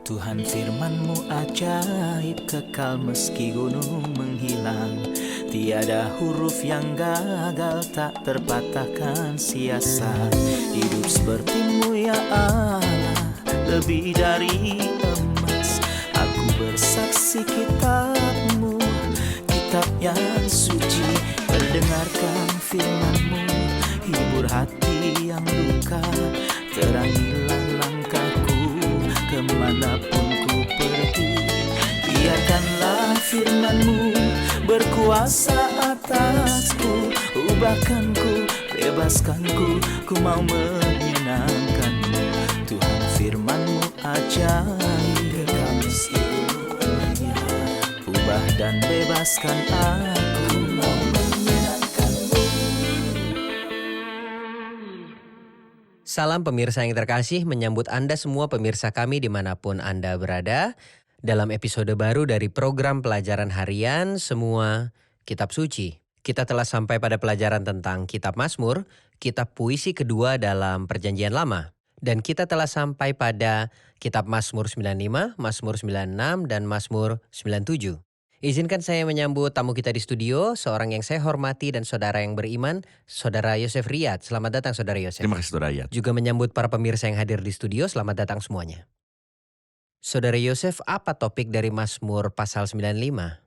Tuhan firman-Mu ajaib, kekal meski gunung menghilang. Tiada huruf yang gagal, tak terpatahkan siasat. Hidup seperti-Mu ya Allah, lebih dari emas. Aku bersaksi kitab-Mu, kitab yang suci. Mendengarkan firman-Mu, hibur hati yang luka. Terangilah langkahku kemanapun ku pergi. Biarkanlah firman-Mu berkuasa atasku. Ubahkanku, bebaskanku, ku mau menyenangkan-Mu. Tuhan firman-Mu ajaib, kekal meski dunia. Ubah dan bebaskan aku, mau menyenangkan-Mu. Salam pemirsa yang terkasih, menyambut Anda semua pemirsa kami dimanapun Anda berada. Dalam episode baru dari program pelajaran harian Semua Kitab Suci. Kita telah sampai pada pelajaran tentang Kitab Mazmur, kitab puisi kedua dalam Perjanjian Lama. Dan kita telah sampai pada Kitab Mazmur 95, Mazmur 96, dan Mazmur 97. Izinkan saya menyambut tamu kita di studio, seorang yang saya hormati dan saudara yang beriman, Saudara Yosef Riyad. Selamat datang Saudara Yosef. Terima kasih Saudara Riyad. Juga menyambut para pemirsa yang hadir di studio, selamat datang semuanya. Saudara Yosef, apa topik dari Mazmur pasal 95?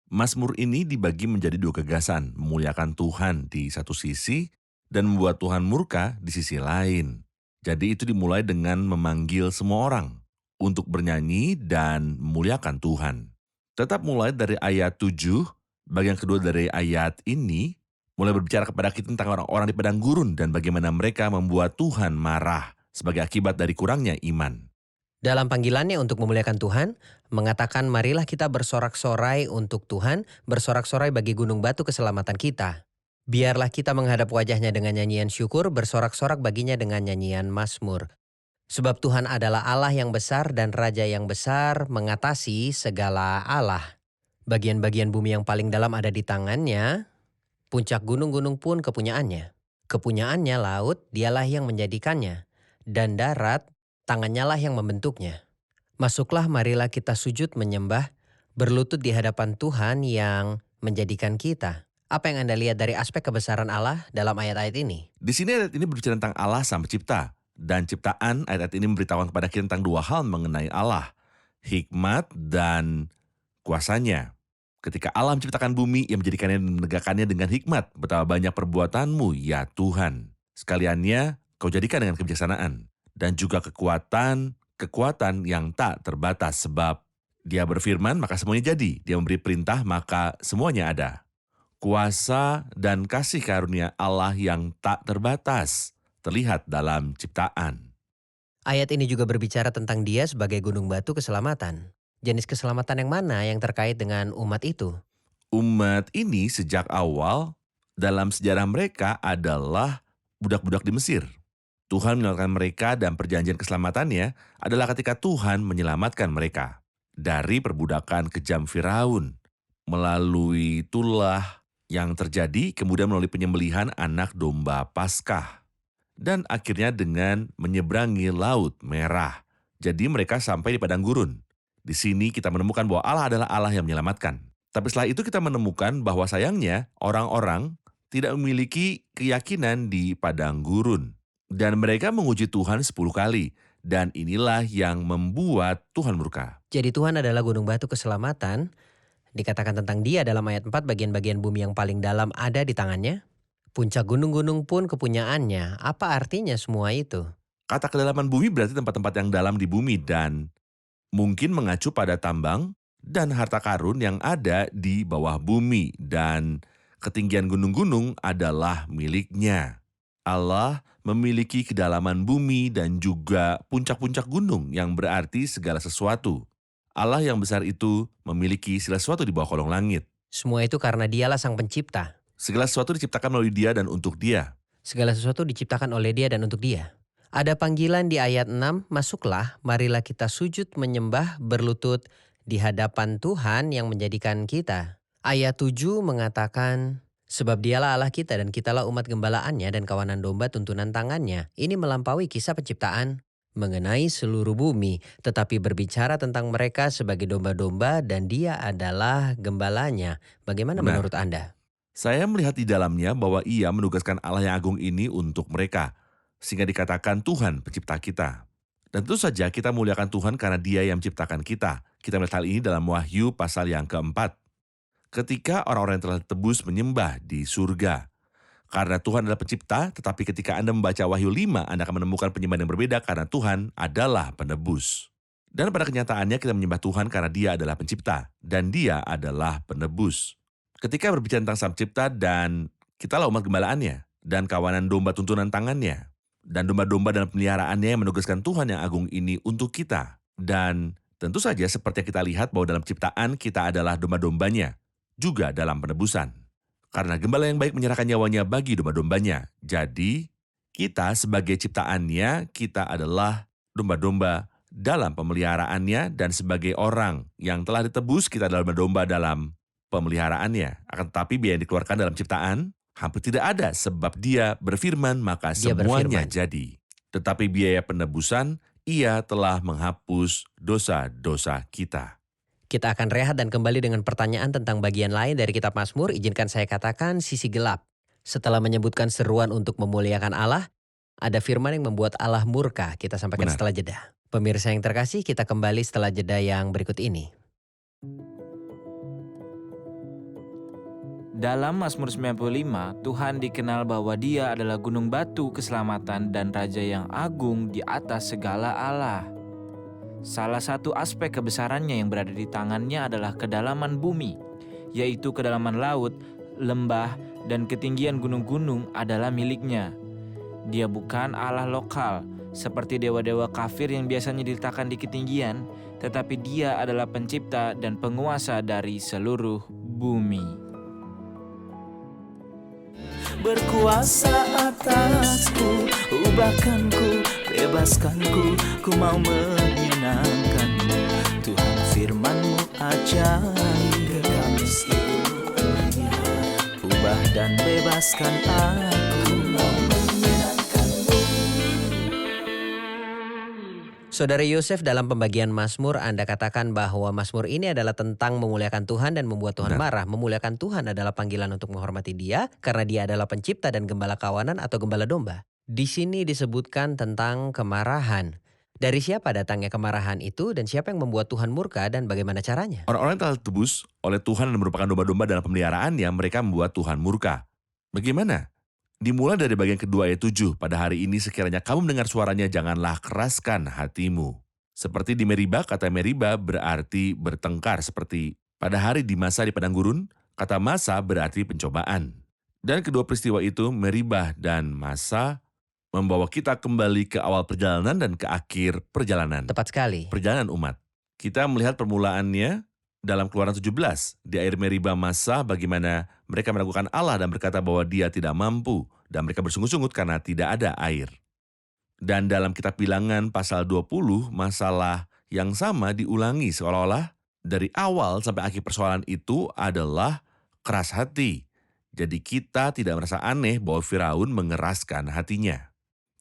Mazmur ini dibagi menjadi dua gagasan, memuliakan Tuhan di satu sisi dan membuat Tuhan murka di sisi lain. Jadi itu dimulai dengan memanggil semua orang untuk bernyanyi dan memuliakan Tuhan. Tetap mulai dari ayat 7, bagian kedua dari ayat ini, mulai berbicara kepada kita tentang orang-orang di padang gurun dan bagaimana mereka membuat Tuhan marah sebagai akibat dari kurangnya iman. Dalam panggilannya untuk memuliakan Tuhan, mengatakan marilah kita bersorak-sorai untuk Tuhan, bersorak-sorai bagi gunung batu keselamatan kita. Biarlah kita menghadap wajahnya dengan nyanyian syukur, bersorak-sorak baginya dengan nyanyian mazmur. Sebab Tuhan adalah Allah yang besar dan Raja yang besar mengatasi segala Allah. Bagian-bagian bumi yang paling dalam ada di tangannya, puncak gunung-gunung pun kepunyaannya. Kepunyaannya laut, dialah yang menjadikannya. Dan darat, tangannya lah yang membentuknya. Masuklah marilah kita sujud menyembah, berlutut di hadapan Tuhan yang menjadikan kita. Apa yang Anda lihat dari aspek kebesaran Allah dalam ayat-ayat ini? Di sini ayat ini berbicara tentang Allah sang pencipta. Dan ciptaan, ayat-ayat ini memberitahukan kepada kita tentang dua hal mengenai Allah. Hikmat dan kuasanya. Ketika Allah menciptakan bumi, Ia menjadikannya dan menegakkannya dengan hikmat. Betapa banyak perbuatanmu, ya Tuhan. Sekaliannya, kau jadikan dengan kebijaksanaan. Dan juga kekuatan yang tak terbatas. Sebab Dia berfirman, maka semuanya jadi. Dia memberi perintah, maka semuanya ada. Kuasa dan kasih karunia Allah yang tak terbatas terlihat dalam ciptaan. Ayat ini juga berbicara tentang Dia sebagai gunung batu keselamatan. Jenis keselamatan yang mana yang terkait dengan umat itu? Umat ini sejak awal dalam sejarah mereka adalah budak-budak di Mesir. Tuhan menyelamatkan mereka dan perjanjian keselamatannya adalah ketika Tuhan menyelamatkan mereka dari perbudakan kejam Firaun. Melalui itulah yang terjadi, kemudian melalui penyembelihan anak domba Paskah. Dan akhirnya dengan menyeberangi Laut Merah. Jadi mereka sampai di padang gurun. Di sini kita menemukan bahwa Allah adalah Allah yang menyelamatkan. Tapi setelah itu kita menemukan bahwa sayangnya orang-orang tidak memiliki keyakinan di padang gurun. Dan mereka menguji Tuhan 10 kali. Dan inilah yang membuat Tuhan murka. Jadi Tuhan adalah gunung batu keselamatan. Dikatakan tentang Dia dalam ayat 4, bagian-bagian bumi yang paling dalam ada di tangannya. Puncak gunung-gunung pun kepunyaannya. Apa artinya semua itu? Kata kedalaman bumi berarti tempat-tempat yang dalam di bumi dan mungkin mengacu pada tambang dan harta karun yang ada di bawah bumi. Dan ketinggian gunung-gunung adalah miliknya. Allah memiliki kedalaman bumi dan juga puncak-puncak gunung yang berarti segala sesuatu. Allah yang besar itu memiliki segala sesuatu di bawah kolong langit. Semua itu karena Dialah sang pencipta. Segala sesuatu diciptakan melalui Dia dan untuk Dia. Segala sesuatu diciptakan oleh Dia dan untuk Dia. Ada panggilan di ayat 6, masuklah, marilah kita sujud menyembah berlutut di hadapan Tuhan yang menjadikan kita. Ayat 7 mengatakan, sebab Dialah Allah kita dan kitalah umat gembalaannya dan kawanan domba tuntunan tangannya. Ini melampaui kisah penciptaan. mengenai seluruh bumi, tetapi berbicara tentang mereka sebagai domba-domba dan dia adalah gembalanya. Bagaimana Benar. menurut Anda? Saya melihat di dalamnya bahwa ia menugaskan Allah yang agung ini untuk mereka, sehingga dikatakan Tuhan pencipta kita. Dan tentu saja kita muliakan Tuhan karena dia yang menciptakan kita. Kita melihat hal ini dalam Wahyu pasal yang keempat. Ketika orang-orang yang telah ditebus menyembah di surga. Karena Tuhan adalah pencipta, tetapi ketika Anda membaca Wahyu 5, Anda akan menemukan penyembahan yang berbeda karena Tuhan adalah penebus. Dan pada kenyataannya kita menyembah Tuhan karena dia adalah pencipta, dan dia adalah penebus. Ketika berbicara tentang sang pencipta dan kitalah umat gembalaannya, dan kawanan domba tuntunan tangannya, dan domba-domba dalam peliharaannya yang menugaskan Tuhan yang agung ini untuk kita. Dan tentu saja seperti yang kita lihat bahwa dalam ciptaan kita adalah domba-dombanya, juga dalam penebusan. Karena gembala yang baik menyerahkan nyawanya bagi domba-dombanya. Jadi, kita sebagai ciptaannya, kita adalah domba-domba dalam pemeliharaannya, dan sebagai orang yang telah ditebus, kita adalah domba-domba dalam pemeliharaannya. Akan tetapi biaya yang dikeluarkan dalam ciptaan hampir tidak ada, sebab dia berfirman maka Dia semuanya berfirman. jadi. Tetapi biaya penebusan, ia telah menghapus dosa-dosa kita. Kita akan rehat dan kembali dengan pertanyaan tentang bagian lain dari kitab Mazmur. Izinkan saya katakan sisi gelap. Setelah menyebutkan seruan untuk memuliakan Allah, ada firman yang membuat Allah murka. Kita sampaikan Benar. setelah jeda. Pemirsa yang terkasih, kita kembali setelah jeda yang berikut ini. Dalam Mazmur 95, Tuhan dikenal bahwa Dia adalah gunung batu keselamatan dan Raja yang agung di atas segala Allah. Salah satu aspek kebesarannya yang berada di tangannya adalah kedalaman bumi, yaitu kedalaman laut, lembah, dan ketinggian gunung-gunung adalah miliknya. Dia bukan Allah lokal, seperti dewa-dewa kafir yang biasanya diletakkan di ketinggian, tetapi Dia adalah pencipta dan penguasa dari seluruh bumi. Berkuasa atasku, ubahkanku, bebaskanku, ku mau menyenangkanmu. Tuhan firman-Mu ajaib, kekal meski ubah dan bebaskan aku, mau menyenangkanmu. Saudara Yosef, dalam pembagian Mazmur Anda katakan bahwa Mazmur ini adalah tentang memuliakan Tuhan dan membuat Tuhan Benar. marah. Memuliakan Tuhan adalah panggilan untuk menghormati Dia karena Dia adalah pencipta dan gembala kawanan atau gembala domba. Di sini disebutkan tentang kemarahan. Dari siapa datangnya kemarahan itu dan siapa yang membuat Tuhan murka dan bagaimana caranya? Orang-orang yang telah ditebus oleh Tuhan dan merupakan domba-domba dalam pemeliharaannya, mereka membuat Tuhan murka. Bagaimana? Dimulai dari bagian kedua ayat 7, pada hari ini sekiranya kamu mendengar suaranya, janganlah keraskan hatimu. Seperti di Meriba, kata Meriba berarti bertengkar, seperti pada hari di masa di padang gurun, kata masa berarti pencobaan. Dan kedua peristiwa itu, Meriba dan masa, membawa kita kembali ke awal perjalanan dan ke akhir perjalanan. Tepat sekali. Perjalanan umat. Kita melihat permulaannya dalam Keluaran 17, di air Meriba masa bagaimana mereka meragukan Allah dan berkata bahwa dia tidak mampu dan mereka bersungguh-sungguh karena tidak ada air. Dan dalam kitab Bilangan pasal 20, masalah yang sama diulangi seolah-olah dari awal sampai akhir persoalan itu adalah keras hati. Jadi kita tidak merasa aneh bahwa Firaun mengeraskan hatinya.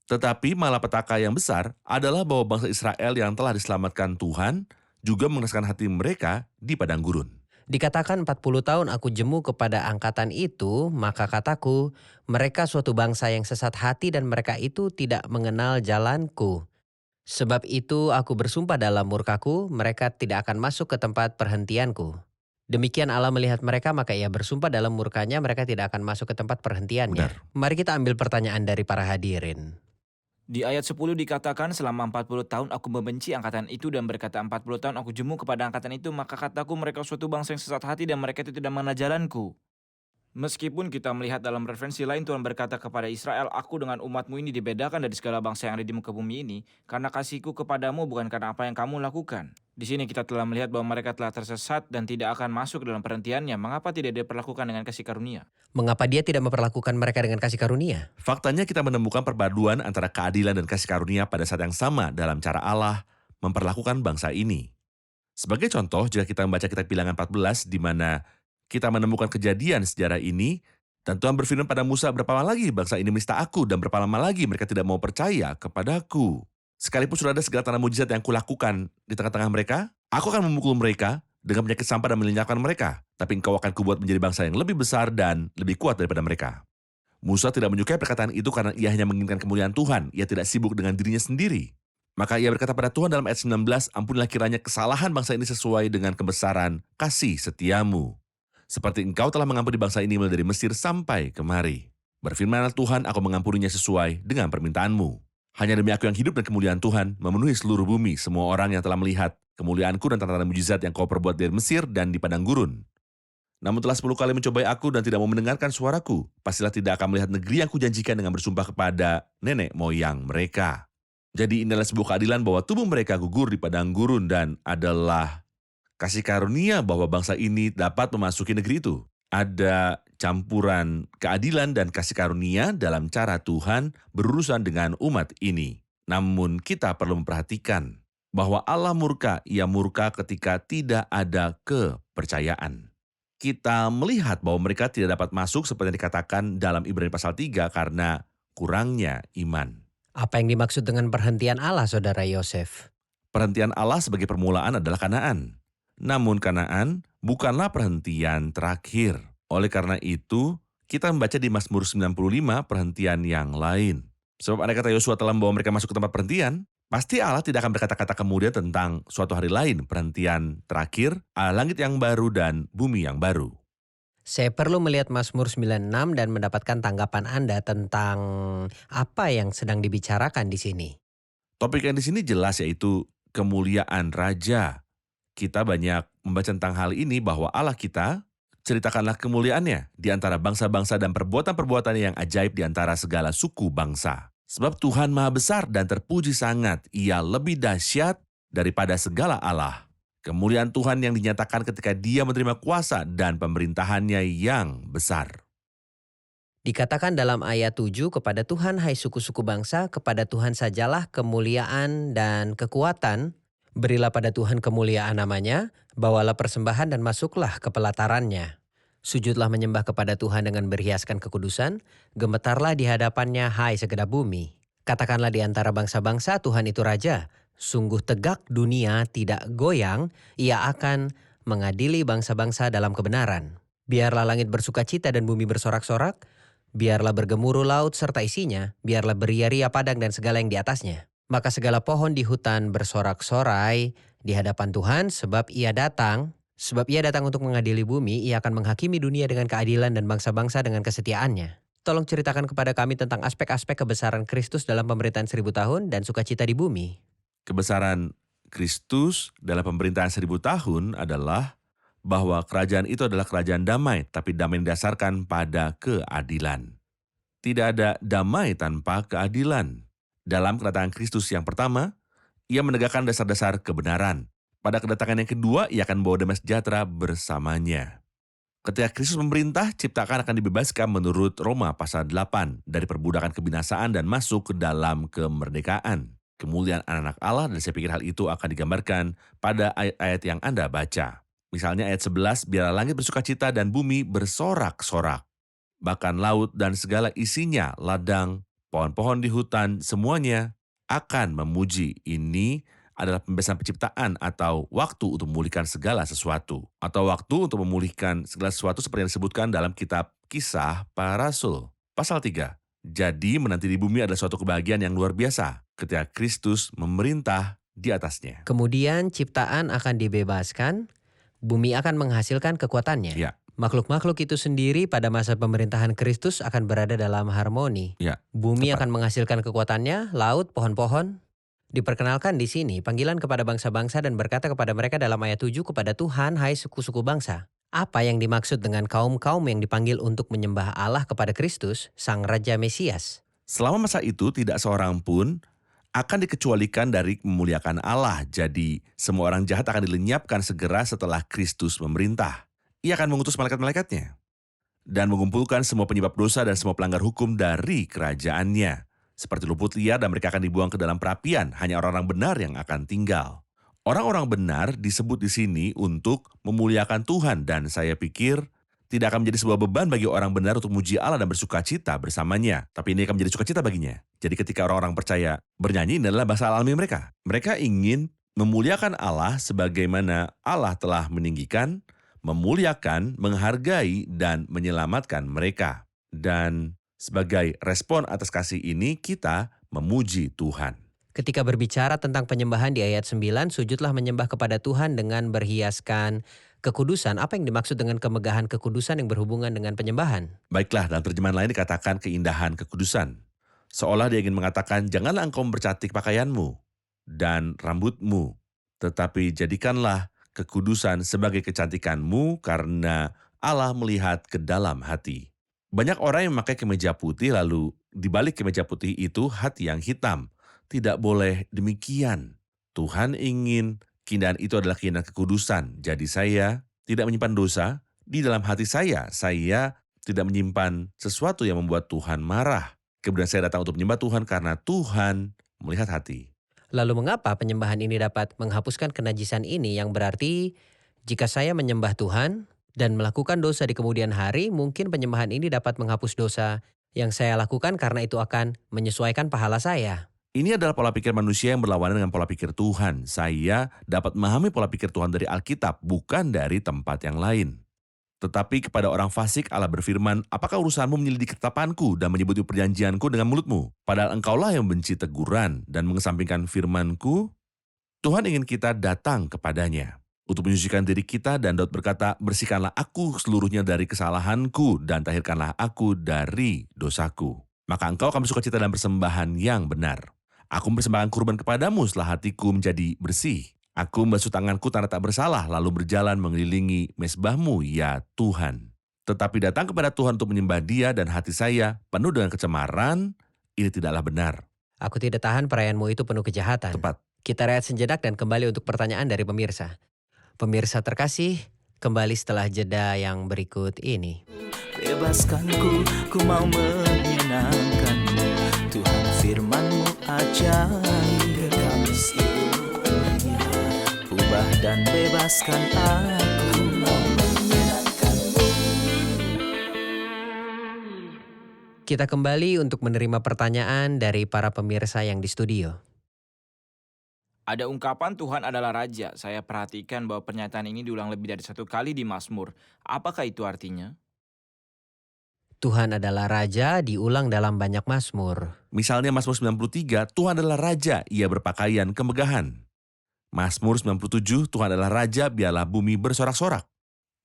Tetapi malapetaka yang besar adalah bahwa bangsa Israel yang telah diselamatkan Tuhan juga mengeraskan hati mereka di padang gurun. Dikatakan 40 tahun aku jemu kepada angkatan itu, maka kataku, mereka suatu bangsa yang sesat hati dan mereka itu tidak mengenal jalanku. Sebab itu aku bersumpah dalam murkaku, mereka tidak akan masuk ke tempat perhentianku. Demikian Allah melihat mereka, maka ia bersumpah dalam murkanya, mereka tidak akan masuk ke tempat perhentiannya. Benar. Mari kita ambil pertanyaan dari para hadirin. Di ayat 10 dikatakan, selama 40 tahun aku membenci angkatan itu dan berkata 40 tahun aku jemu kepada angkatan itu, maka kataku mereka suatu bangsa yang sesat hati dan mereka itu tidak mengenal jalanku. Meskipun kita melihat dalam referensi lain Tuhan berkata kepada Israel, aku dengan umatmu ini dibedakan dari segala bangsa yang ada di muka bumi ini, karena kasihku kepadamu bukan karena apa yang kamu lakukan. Di sini kita telah melihat bahwa mereka telah tersesat dan tidak akan masuk dalam perhentiannya. Mengapa tidak diperlakukan dengan kasih karunia? Mengapa dia tidak memperlakukan mereka dengan kasih karunia? Faktanya kita menemukan perpaduan antara keadilan dan kasih karunia pada saat yang sama dalam cara Allah memperlakukan bangsa ini. Sebagai contoh, jika kita membaca kitab Bilangan 14, di mana kita menemukan kejadian sejarah ini, dan Tuhan berfirman pada Musa, berapa lama lagi bangsa ini menista aku, dan berapa lama lagi mereka tidak mau percaya kepadaku. Sekalipun sudah ada segala tanda mujizat yang kulakukan di tengah-tengah mereka, aku akan memukul mereka dengan penyakit sampah dan melenyapkan mereka. Tapi engkau akan kubuat menjadi bangsa yang lebih besar dan lebih kuat daripada mereka. Musa tidak menyukai perkataan itu karena ia hanya menginginkan kemuliaan Tuhan. Ia tidak sibuk dengan dirinya sendiri. Maka ia berkata pada Tuhan dalam ayat 19, ampunilah kiranya kesalahan bangsa ini sesuai dengan kebesaran kasih setiamu. Seperti engkau telah mengampuni bangsa ini mulai dari Mesir sampai kemari. Berfirmanlah Tuhan, aku mengampuninya sesuai dengan permintaanmu. Hanya demi aku yang hidup dan kemuliaan Tuhan memenuhi seluruh bumi, semua orang yang telah melihat kemuliaanku dan tanda-tanda mujizat yang kau perbuat dari Mesir dan di padang gurun. Namun telah 10 kali mencobai aku dan tidak mau mendengarkan suaraku, pastilah tidak akan melihat negeri yang kujanjikan dengan bersumpah kepada nenek moyang mereka. Jadi inilah sebuah keadilan bahwa tubuh mereka gugur di padang gurun dan adalah kasih karunia bahwa bangsa ini dapat memasuki negeri itu. Ada campuran keadilan dan kasih karunia dalam cara Tuhan berurusan dengan umat ini. Namun kita perlu memperhatikan bahwa Allah murka, ia murka ketika tidak ada kepercayaan. Kita melihat bahwa mereka tidak dapat masuk seperti yang dikatakan dalam Ibrani pasal 3 karena kurangnya iman. Apa yang dimaksud dengan perhentian Allah, Saudara Yosef? Perhentian Allah sebagai permulaan adalah Kanaan. Namun Kanaan bukanlah perhentian terakhir. Oleh karena itu, kita membaca di Mazmur 95 perhentian yang lain. Sebab andai kata Yosua telah membawa mereka masuk ke tempat perhentian, pasti Allah tidak akan berkata-kata kemudian tentang suatu hari lain, perhentian terakhir, langit yang baru dan bumi yang baru. Saya perlu melihat Mazmur 96 dan mendapatkan tanggapan Anda tentang apa yang sedang dibicarakan di sini. Topik yang di sini jelas yaitu kemuliaan Raja. Kita banyak membaca tentang hal ini bahwa Allah kita, ceritakanlah kemuliaannya di antara bangsa-bangsa dan perbuatan-perbuatan yang ajaib di antara segala suku bangsa. Sebab Tuhan Maha Besar dan terpuji sangat, ia lebih dahsyat daripada segala Allah. Kemuliaan Tuhan yang dinyatakan ketika dia menerima kuasa dan pemerintahannya yang besar. Dikatakan dalam ayat 7, kepada Tuhan hai suku-suku bangsa, kepada Tuhan sajalah kemuliaan dan kekuatan. Berilah pada Tuhan kemuliaan namanya, bawalah persembahan dan masuklah ke pelatarannya. Sujudlah menyembah kepada Tuhan dengan berhiaskan kekudusan, gemetarlah di hadapannya hai segenap bumi. Katakanlah di antara bangsa-bangsa, Tuhan itu Raja. Sungguh tegak dunia tidak goyang, ia akan mengadili bangsa-bangsa dalam kebenaran. Biarlah langit bersukacita dan bumi bersorak-sorak, biarlah bergemuruh laut serta isinya, biarlah beria-ria padang dan segala yang di atasnya. Maka segala pohon di hutan bersorak-sorai di hadapan Tuhan sebab ia datang untuk mengadili bumi, ia akan menghakimi dunia dengan keadilan dan bangsa-bangsa dengan kesetiaannya. Tolong ceritakan kepada kami tentang aspek-aspek kebesaran Kristus dalam pemerintahan 1000 tahun dan sukacita di bumi. Kebesaran Kristus dalam pemerintahan 1000 tahun adalah bahwa kerajaan itu adalah kerajaan damai, tapi damai yang didasarkan pada keadilan. Tidak ada damai tanpa keadilan. Dalam kedatangan Kristus yang pertama, ia menegakkan dasar-dasar kebenaran. Pada kedatangan yang kedua, ia akan membawa damai sejahtera bersamanya. Ketika Kristus memerintah, ciptakan akan dibebaskan menurut Roma pasal 8 dari perbudakan kebinasaan dan masuk ke dalam kemerdekaan. Kemuliaan anak-anak Allah, dan saya pikir hal itu akan digambarkan pada ayat-ayat yang Anda baca. Misalnya ayat 11, biarlah langit bersukacita dan bumi bersorak-sorak. Bahkan laut dan segala isinya, ladang, pohon-pohon di hutan, semuanya akan memuji. Ini adalah pembebasan penciptaan atau waktu untuk memulihkan segala sesuatu. Atau waktu untuk memulihkan segala sesuatu seperti yang disebutkan dalam kitab Kisah Para Rasul. Pasal 3. Jadi menanti di bumi adalah suatu kebahagiaan yang luar biasa ketika Kristus memerintah di atasnya. Kemudian ciptaan akan dibebaskan, bumi akan menghasilkan kekuatannya. Ya. Makhluk-makhluk itu sendiri pada masa pemerintahan Kristus akan berada dalam harmoni. Ya, Bumi tepat. akan menghasilkan kekuatannya, laut, pohon-pohon. Diperkenalkan di sini panggilan kepada bangsa-bangsa dan berkata kepada mereka dalam ayat 7, kepada Tuhan hai suku-suku bangsa. Apa yang dimaksud dengan kaum-kaum yang dipanggil untuk menyembah Allah kepada Kristus, Sang Raja Mesias? Selama masa itu tidak seorang pun akan dikecualikan dari memuliakan Allah. Jadi semua orang jahat akan dilenyapkan segera setelah Kristus memerintah. Ia akan mengutus malaikat-malaikatnya dan mengumpulkan semua penyebab dosa dan semua pelanggar hukum dari kerajaannya. Seperti luput liar dan mereka akan dibuang ke dalam perapian, hanya orang-orang benar yang akan tinggal. Orang-orang benar disebut di sini untuk memuliakan Tuhan dan saya pikir tidak akan menjadi sebuah beban bagi orang benar untuk memuji Allah dan bersuka cita bersamanya. Tapi ini akan menjadi sukacita baginya. Jadi ketika orang-orang percaya bernyanyi, ini adalah bahasa alami mereka. Mereka ingin memuliakan Allah sebagaimana Allah telah meninggikan, memuliakan, menghargai, dan menyelamatkan mereka. Dan sebagai respon atas kasih ini, kita memuji Tuhan. Ketika berbicara tentang penyembahan di ayat 9, sujudlah menyembah kepada Tuhan dengan berhiaskan kekudusan. Apa yang dimaksud dengan kemegahan kekudusan yang berhubungan dengan penyembahan? Baiklah, dalam terjemahan lain dikatakan keindahan kekudusan. Seolah dia ingin mengatakan, janganlah engkau mempercantik pakaianmu dan rambutmu, tetapi jadikanlah kekudusan sebagai kecantikanmu karena Allah melihat ke dalam hati. Banyak orang yang memakai kemeja putih lalu di balik kemeja putih itu hati yang hitam. Tidak boleh demikian. Tuhan ingin keindahan itu adalah keindahan kekudusan. Jadi saya tidak menyimpan dosa di dalam hati saya. Saya tidak menyimpan sesuatu yang membuat Tuhan marah. Kemudian saya datang untuk menyembah Tuhan karena Tuhan melihat hati. Lalu mengapa penyembahan ini dapat menghapuskan kenajisan ini, yang berarti jika saya menyembah Tuhan dan melakukan dosa di kemudian hari, mungkin penyembahan ini dapat menghapus dosa yang saya lakukan karena itu akan menyesuaikan pahala saya. Ini adalah pola pikir manusia yang berlawanan dengan pola pikir Tuhan. Saya dapat memahami pola pikir Tuhan dari Alkitab, bukan dari tempat yang lain. Tetapi kepada orang fasik Allah berfirman, apakah urusanmu menyelidiki ketetapanku dan menyebut perjanjianku dengan mulutmu? Padahal engkaulah yang membenci teguran dan mengesampingkan firmanku. Tuhan ingin kita datang kepadanya untuk menyucikan diri kita, dan Daud berkata, bersihkanlah aku seluruhnya dari kesalahanku dan tahirkanlah aku dari dosaku. Maka engkau akan bersukacita dalam persembahan yang benar. Aku mempersembahkan kurban kepadamu setelah hatiku menjadi bersih. Aku membasuh tanganku tanda tak bersalah, lalu berjalan mengelilingi mezbahmu, ya Tuhan. Tetapi datang kepada Tuhan untuk menyembah Dia dan hati saya penuh dengan kecemaran, ini tidaklah benar. Aku tidak tahan perayaanmu itu penuh kejahatan. Tepat. Kita rehat sejenak dan kembali untuk pertanyaan dari pemirsa. Pemirsa terkasih, kembali setelah jeda yang berikut ini. Bebaskanku, ku mau menyenangkanmu. Tuhan firman-Mu ajaib, kekal selamanya. Ubah dan bebaskan aku, mau menyenangkanmu. Kita kembali untuk menerima pertanyaan dari para pemirsa yang di studio. Ada ungkapan Tuhan adalah Raja. Saya perhatikan bahwa pernyataan ini diulang lebih dari 1 kali di Mazmur. Apakah itu artinya? Tuhan adalah Raja diulang dalam banyak Mazmur. Misalnya Mazmur 93, Tuhan adalah Raja, ia berpakaian kemegahan. Mazmur 97, Tuhan adalah Raja, biarlah bumi bersorak-sorak.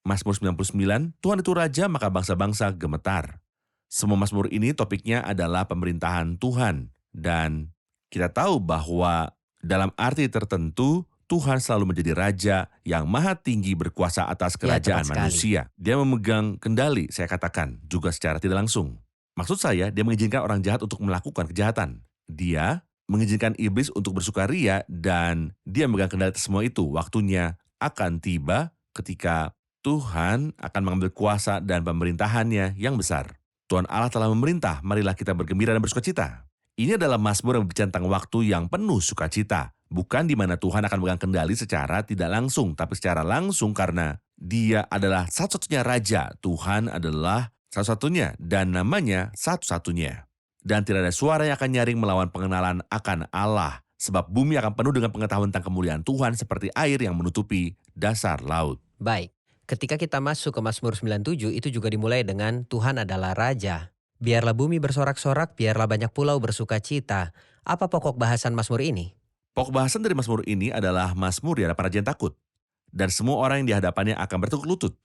Mazmur 99, Tuhan itu Raja, maka bangsa-bangsa gemetar. Semua Mazmur ini topiknya adalah pemerintahan Tuhan. Dan kita tahu bahwa dalam arti tertentu, Tuhan selalu menjadi Raja yang maha tinggi berkuasa atas kerajaan tepat sekali. manusia. Dia memegang kendali, saya katakan, juga secara tidak langsung. Maksud saya, dia mengizinkan orang jahat untuk melakukan kejahatan. Dia mengizinkan iblis untuk bersukaria, dan dia memegang kendali atas semua itu. Waktunya akan tiba ketika Tuhan akan mengambil kuasa dan pemerintahannya yang besar. Tuhan Allah telah memerintah, marilah kita bergembira dan bersukacita. Ini adalah Mazmur yang berbicara tentang waktu yang penuh sukacita. Bukan di mana Tuhan akan memegang kendali secara tidak langsung, tapi secara langsung karena Dia adalah satu-satunya Raja. Tuhan adalah satu-satunya dan namanya satu-satunya. Dan tidak ada suara yang akan nyaring melawan pengenalan akan Allah. Sebab bumi akan penuh dengan pengetahuan tentang kemuliaan Tuhan seperti air yang menutupi dasar laut. Baik, ketika kita masuk ke Mazmur 97, itu juga dimulai dengan Tuhan adalah Raja. Biarlah bumi bersorak-sorak, biarlah banyak pulau bersuka cita. Apa pokok bahasan Mazmur ini? Pokok bahasan dari Mazmur ini adalah Mazmur di hadapan Raja yang takut. Dan semua orang yang di hadapannya akan bertekuk lutut.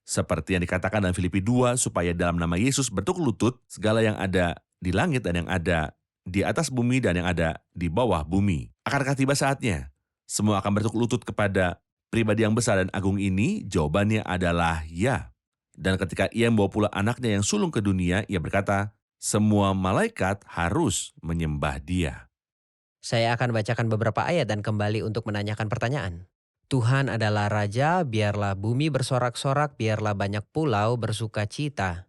Seperti yang dikatakan dalam Filipi 2, supaya dalam nama Yesus bertekuk lutut segala yang ada di langit dan yang ada di atas bumi dan yang ada di bawah bumi. Akankah tiba saatnya semua akan bertekuk lutut kepada pribadi yang besar dan agung ini? Jawabannya adalah ya. Dan ketika ia membawa pula anaknya yang sulung ke dunia, ia berkata, semua malaikat harus menyembah Dia. Saya akan bacakan beberapa ayat dan kembali untuk menanyakan pertanyaan. Tuhan adalah Raja, biarlah bumi bersorak-sorak, biarlah banyak pulau bersuka cita.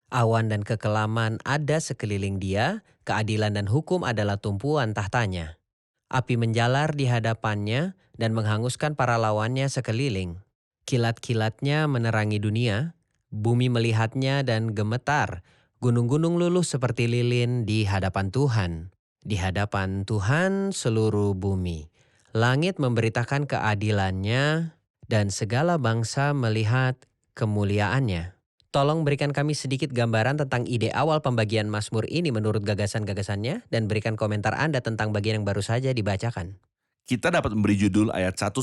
Awan dan kekelaman ada sekeliling Dia, keadilan dan hukum adalah tumpuan tahtanya. Api menjalar di hadapannya dan menghanguskan para lawannya sekeliling. Kilat-kilatnya menerangi dunia, Bumi melihatnya dan gemetar. Gunung-gunung luluh seperti lilin di hadapan Tuhan. Di hadapan Tuhan seluruh bumi. Langit memberitakan keadilannya dan segala bangsa melihat kemuliaannya. Tolong berikan kami sedikit gambaran tentang ide awal pembagian Mazmur ini menurut gagasan-gagasannya dan berikan komentar Anda tentang bagian yang baru saja dibacakan. Kita dapat memberi judul ayat 1-5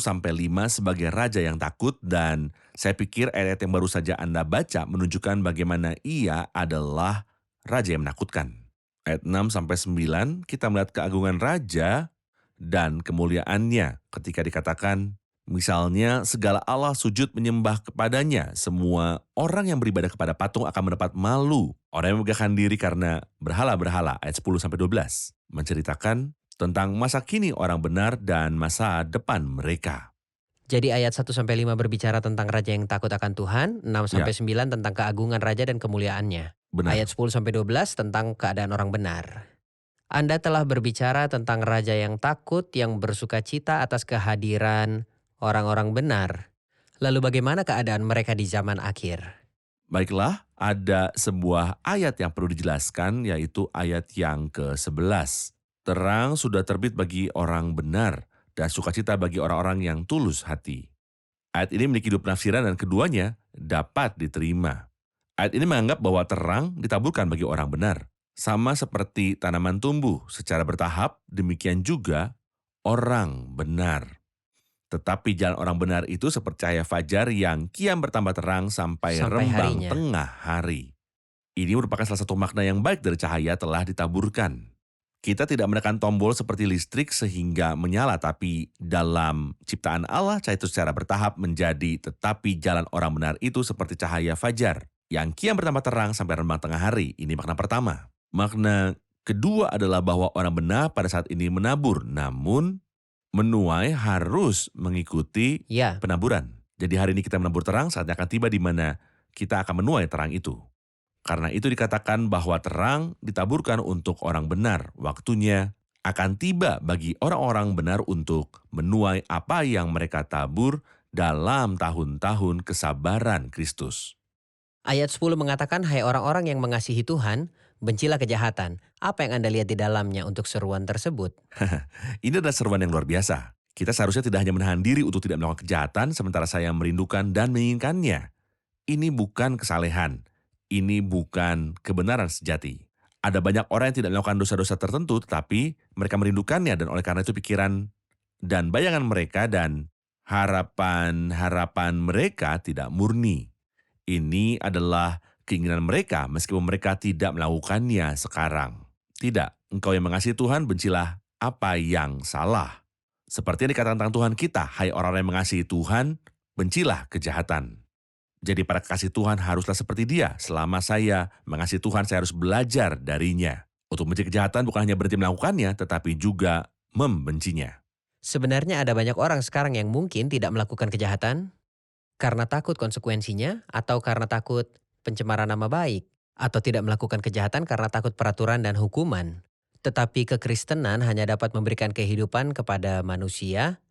sebagai raja yang takut, dan saya pikir ayat yang baru saja Anda baca menunjukkan bagaimana ia adalah raja yang menakutkan. Ayat 6-9 kita melihat keagungan raja dan kemuliaannya ketika dikatakan, misalnya segala Allah sujud menyembah kepadanya, semua orang yang beribadah kepada patung akan mendapat malu. Orang yang megahkan diri karena berhala-berhala, ayat 10-12, menceritakan tentang masa kini orang benar dan masa depan mereka. Jadi ayat 1-5 berbicara tentang raja yang takut akan Tuhan, 6-9 tentang keagungan raja dan kemuliaannya. Benar. Ayat 10-12 tentang keadaan orang benar. Anda telah berbicara tentang raja yang takut yang bersuka cita atas kehadiran orang-orang benar. Lalu bagaimana keadaan mereka di zaman akhir? Baiklah, ada sebuah ayat yang perlu dijelaskan, yaitu ayat yang ke-11. Terang sudah terbit bagi orang benar dan sukacita bagi orang-orang yang tulus hati. Ayat ini memiliki dua penafsiran dan keduanya dapat diterima. Ayat ini menganggap bahwa terang ditaburkan bagi orang benar. Sama seperti tanaman tumbuh secara bertahap, demikian juga orang benar. Tetapi jalan orang benar itu seperti cahaya fajar yang kian bertambah terang sampai rembang harinya. tengah hari. Ini merupakan salah satu makna yang baik dari cahaya telah ditaburkan. Kita tidak menekan tombol seperti listrik sehingga menyala, tapi dalam ciptaan Allah cahaya itu secara bertahap menjadi, tetapi jalan orang benar itu seperti cahaya fajar yang kian bertambah terang sampai rembang tengah hari. Ini makna pertama. Makna kedua adalah bahwa orang benar pada saat ini menabur, namun menuai harus mengikuti Ya, penaburan. Jadi hari ini kita menabur terang, saatnya akan tiba di mana kita akan menuai terang itu. Karena itu dikatakan bahwa terang ditaburkan untuk orang benar. Waktunya akan tiba bagi orang-orang benar untuk menuai apa yang mereka tabur dalam tahun-tahun kesabaran Kristus. ayat 10 mengatakan, hai orang-orang yang mengasihi Tuhan, bencilah kejahatan. Apa yang Anda lihat di dalamnya untuk seruan tersebut? Ini adalah seruan yang luar biasa. Kita seharusnya tidak hanya menahan diri untuk tidak melakukan kejahatan, sementara saya merindukan dan menginginkannya. Ini bukan kesalehan. Ini bukan kebenaran sejati. Ada banyak orang yang tidak melakukan dosa-dosa tertentu, tetapi mereka merindukannya, dan oleh karena itu pikiran dan bayangan mereka dan harapan mereka tidak murni. Ini adalah keinginan mereka meskipun mereka tidak melakukannya sekarang. Tidak, engkau yang mengasihi Tuhan, bencilah apa yang salah. Seperti yang dikatakan tentang Tuhan kita, hai orang-orang yang mengasihi Tuhan, bencilah kejahatan. Jadi para kekasih Tuhan haruslah seperti dia. Selama saya mengasihi Tuhan, saya harus belajar darinya. Untuk membenci kejahatan bukan hanya berhenti melakukannya, tetapi juga membencinya. Sebenarnya ada banyak orang sekarang yang mungkin tidak melakukan kejahatan karena takut konsekuensinya, atau karena takut pencemaran nama baik, atau tidak melakukan kejahatan karena takut peraturan dan hukuman. Tetapi kekristenan hanya dapat memberikan kehidupan kepada manusia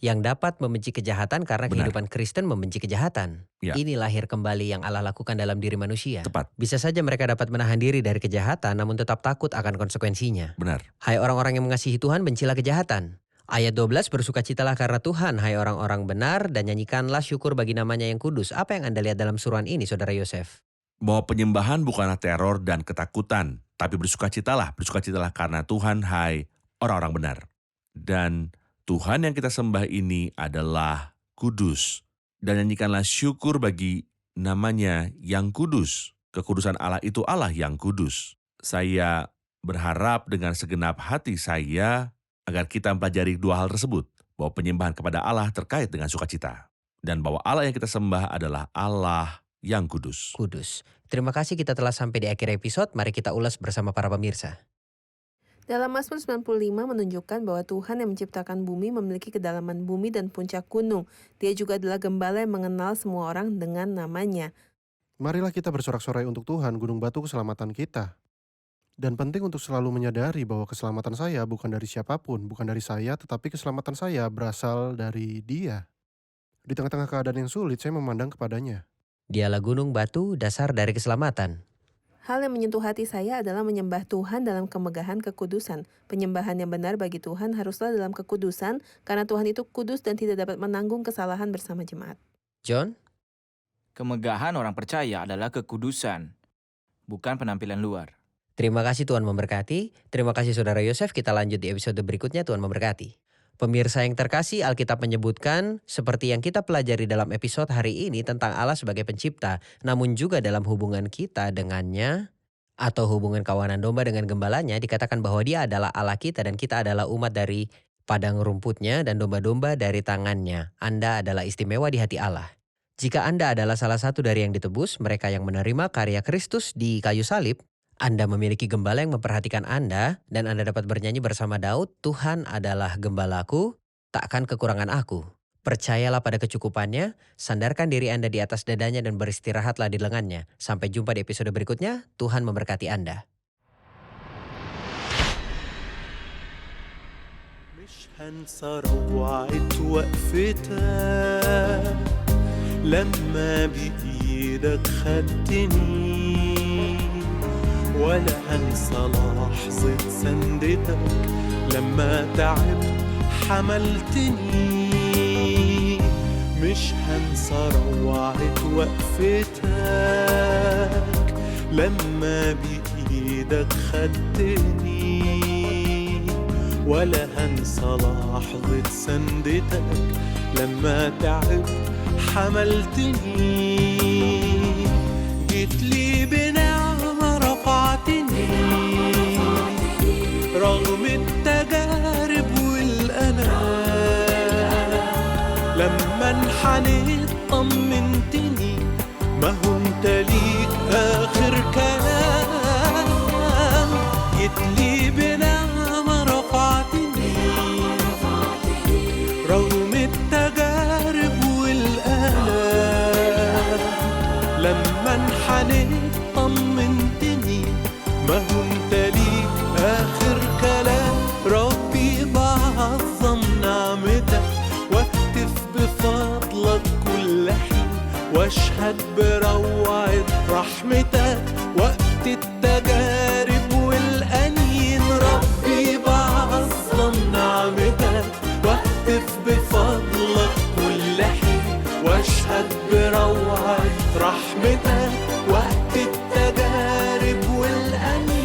yang dapat membenci kejahatan karena Benar. kehidupan Kristen membenci kejahatan. Ya. Ini lahir kembali yang Allah lakukan dalam diri manusia. Tepat, Bisa saja mereka dapat menahan diri dari kejahatan namun tetap takut akan konsekuensinya. benar. Hai orang-orang yang mengasihi Tuhan, bencilah kejahatan. Ayat 12, bersukacitalah karena Tuhan, hai orang-orang benar, dan nyanyikanlah syukur bagi namanya yang kudus. Apa yang Anda lihat dalam suruhan ini, Saudara Yosef? Bahwa penyembahan bukanlah teror dan ketakutan, tapi bersukacitalah karena Tuhan, hai orang-orang benar. Dan Tuhan yang kita sembah ini adalah kudus. Dan nyanyikanlah syukur bagi namanya yang kudus. Kekudusan Allah itu Allah yang kudus. Saya berharap dengan segenap hati saya agar kita mempelajari dua hal tersebut. Bahwa penyembahan kepada Allah terkait dengan sukacita. Dan bahwa Allah yang kita sembah adalah Allah yang kudus. Kudus. Terima kasih, kita telah sampai di akhir episode. Mari kita ulas bersama para pemirsa. Dalam Mazmur 95 menunjukkan bahwa Tuhan yang menciptakan bumi memiliki kedalaman bumi dan puncak gunung. Dia juga adalah gembala yang mengenal semua orang dengan namanya. Marilah kita bersorak-sorai untuk Tuhan, gunung batu keselamatan kita. Dan penting untuk selalu menyadari bahwa keselamatan saya bukan dari siapapun, bukan dari saya, tetapi keselamatan saya berasal dari Dia. Di tengah-tengah keadaan yang sulit, saya memandang kepadanya. Dialah gunung batu dasar dari keselamatan. Hal yang menyentuh hati saya adalah menyembah Tuhan dalam kemegahan kekudusan. Penyembahan yang benar bagi Tuhan haruslah dalam kekudusan, karena Tuhan itu kudus dan tidak dapat menanggung kesalahan bersama jemaat. John? Kemegahan orang percaya adalah kekudusan, bukan penampilan luar. Terima kasih Tuhan memberkati. Terima kasih Saudara Yosef. Kita lanjut di episode berikutnya. Tuhan memberkati. Pemirsa yang terkasih, Alkitab menyebutkan seperti yang kita pelajari dalam episode hari ini tentang Allah sebagai pencipta, namun juga dalam hubungan kita dengannya atau hubungan kawanan domba dengan gembalanya dikatakan bahwa dia adalah Allah kita dan kita adalah umat dari padang rumputnya dan domba-domba dari tangannya. Anda adalah istimewa di hati Allah. Jika Anda adalah salah satu dari yang ditebus, mereka yang menerima karya Kristus di kayu salib, Anda memiliki gembala yang memperhatikan Anda dan Anda dapat bernyanyi bersama Daud, Tuhan adalah gembalaku, takkan kekurangan aku. Percayalah pada kecukupannya, sandarkan diri Anda di atas dadanya dan beristirahatlah di lengannya. Sampai jumpa di episode berikutnya, Tuhan memberkati Anda. مش هنسى روعة وقفتك لما بإيدك خدتني ولا هنسى لحظة سندتك لما تعبت حملتني مش هنسى روعة وقفتك لما بإيدك خدتني ولا هنسى لحظة سندتك لما تعبت حملتني جيت لي بنعمة رفعتني رغم التجارب والألام لما انحنيت طمنتني ما هو انت ليك آخر كلام جيت لي بنعمة رفعتني رغم التجارب والآلام لما انحنيت طمنتني ما هو انت ليك آخر كلام ربي بعظم نعمتك واهتف بفضلك كل حين واشهد بروعة رحمتك وقت التجارب والأنين ربي بعظم نعمتك واهتف بفضلك كل حين واشهد بروعة رحمتك وقت التجارب والأنين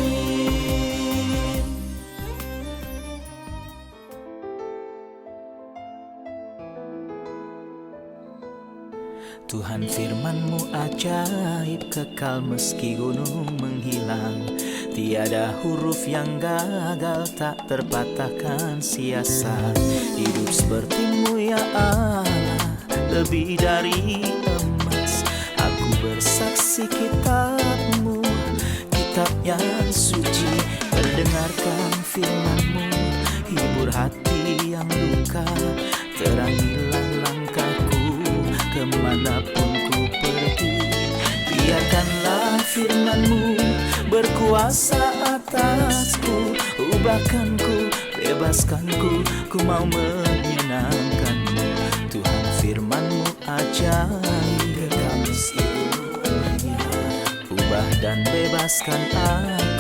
Tuhan firman-Mu ajaib, kekal meski gunung menghilang. Tiada huruf yang gagal, tak terpatahkan siasat. Hidup seperti-Mu ya Allah, lebih dari emas. Aku bersaksi kitab-Mu, kitab yang suci. Mendengarkan firman-Mu, hibur hati yang luka. Terangilah langkahku kemanapun ku pergi. Biarkanlah firman-Mu berkuasa atasku. Ubahkanku, bebaskanku, ku mau menyenangkan-Mu. Tuhan firman-Mu ajaib, ubah dan bebaskan aku.